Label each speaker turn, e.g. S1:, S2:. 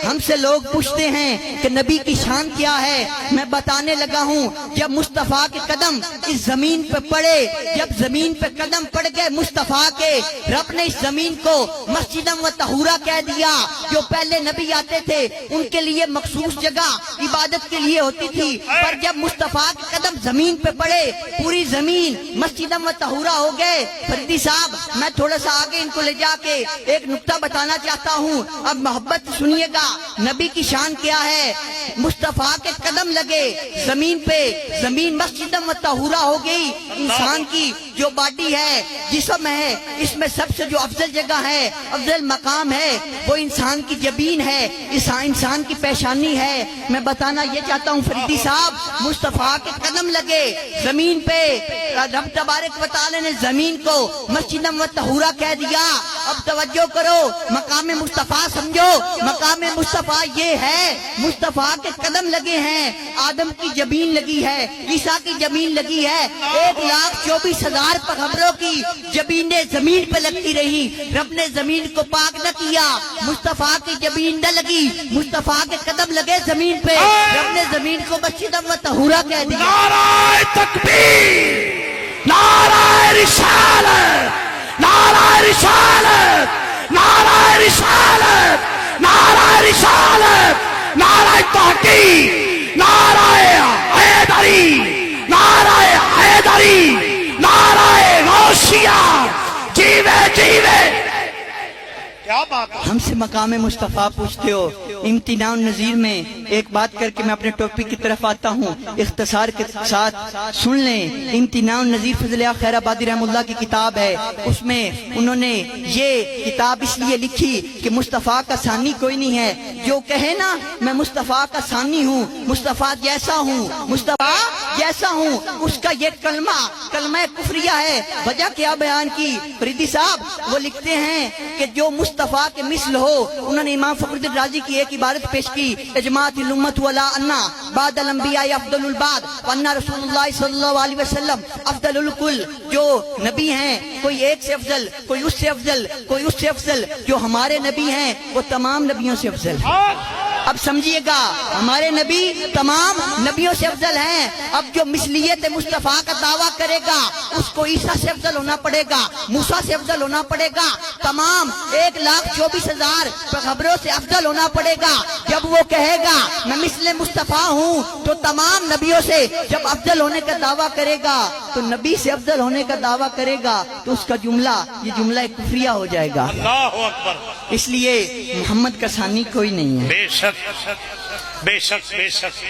S1: ہم سے لوگ پوچھتے ہیں کہ نبی کی شان کیا ہے، میں بتانے لگا ہوں جب مصطفیٰ کے قدم اس زمین پہ پڑے، جب زمین پہ قدم پڑ گئے مصطفیٰ کے، رب نے اس زمین کو مسجدم و طہورہ کہہ دیا۔ جو پہلے نبی آتے تھے ان کے لیے مخصوص جگہ عبادت کے لیے ہوتی تھی، پر جب مصطفیٰ کے قدم زمین پہ پڑے پوری زمین مسجدم و طہورہ ہو گئے۔ فریدی صاحب میں تھوڑا سا آگے ان کو لے جا کے ایک نقطہ بتانا چاہتا ہوں، اب محبت سنیے گا نبی کی شان کیا ہے۔ مصطفیٰ کے قدم لگے زمین پہ، زمین مسجدم و طہورہ ہو گئی۔ انسان کی جو باڈی ہے، جسم ہے، اس میں سب سے جو افضل جگہ ہے، افضل مقام ہے، وہ انسان کی جبین ہے، انسان کی پیشانی ہے۔ میں بتانا یہ چاہتا ہوں فریدی صاحب، مصطفیٰ کے قدم لگے زمین پہ، رب تبارک و تعالی نے زمین کو مسجدم و طہورہ کہہ دیا۔ اب توجہ کرو، مقام مصطفیٰ سمجھو، مقام مصطفیٰ یہ ہے، مصطفیٰ کے قدم لگے ہیں، آدم کی جبین لگی ہے، عیسیٰ کی جبین لگی ہے، 1,24,000 پیغمبروں کی جبینیں زمین پہ لگتی رہی، رب نے زمین کو پاک نہ کیا، مصطفیٰ کی جبین نہ لگی، مصطفیٰ کے قدم لگے زمین پہ، رب نے زمین کو مسجدم و طہورہ کہہ دیا۔
S2: نعرہ تکبیر، نعرہ رسالت، نعرہ رسالت، نعرہ رسالت، نعرہ رسالت، نعرہ تحقیق، نعرہ حیدری، نعرہ حیدری، نعرہ غوثیہ، جیوے جیوے۔ کیا بات ہے؟
S1: ہم سے مقام مصطفیٰ پوچھتے ہو، امتناع النظیر میں ایک بات کر کے میں اپنے ٹاپک کی طرف آتا ہوں، اختصار کے ساتھ سن لیں۔ امتناع النظیر فضل خیر آبادی رحم اللہ کی کتاب ہے، اس میں انہوں نے یہ کتاب اس لیے لکھی کہ مصطفیٰ کا ثانی کوئی نہیں ہے، جو کہے نا میں مصطفیٰ کا ثانی ہوں، مصطفیٰ جیسا ہوں، مصطفیٰ جیسا ہوں، اس کا یہ کلمہ کفریہ ہے۔ وجہ کیا بیان کی فریدی صاحب؟ وہ لکھتے ہیں کہ جو مصطفیٰ کے مثل ہو، انہوں نے امام فخر الدین رازی کی ایک عبارت پیش کی، اجماعت الامت ولا انا بعد الانبیاء افضل البعد وانا رسول اللہ صلی اللہ علیہ وسلم افضل الکل۔ جو نبی ہیں کوئی ایک سے افضل، کوئی اس سے افضل، کوئی اس سے افضل، جو ہمارے نبی ہیں وہ تمام نبیوں سے افضل ہیں۔ اب سمجھیے گا، ہمارے نبی تمام نبیوں سے افضل ہیں۔ اب جو مثلیت مصطفیٰ کا دعویٰ کرے گا اس کو عیسیٰ سے افضل ہونا پڑے گا، موسیٰ سے افضل ہونا پڑے گا، تمام 1,24,000 پیغمبروں سے افضل ہونا پڑے گا۔ جب وہ کہے گا میں مثل مصطفیٰ ہوں تو تمام نبیوں سے جب افضل ہونے کا دعویٰ کرے گا تو نبی سے افضل ہونے کا دعویٰ کرے گا تو اس کا جملہ یہ جملہ کفریہ ہو جائے گا۔
S2: اللہ اکبر۔
S1: اس لیے محمد کا ثانی کوئی نہیں ہے۔
S2: بے شک، بے شک، بے شک۔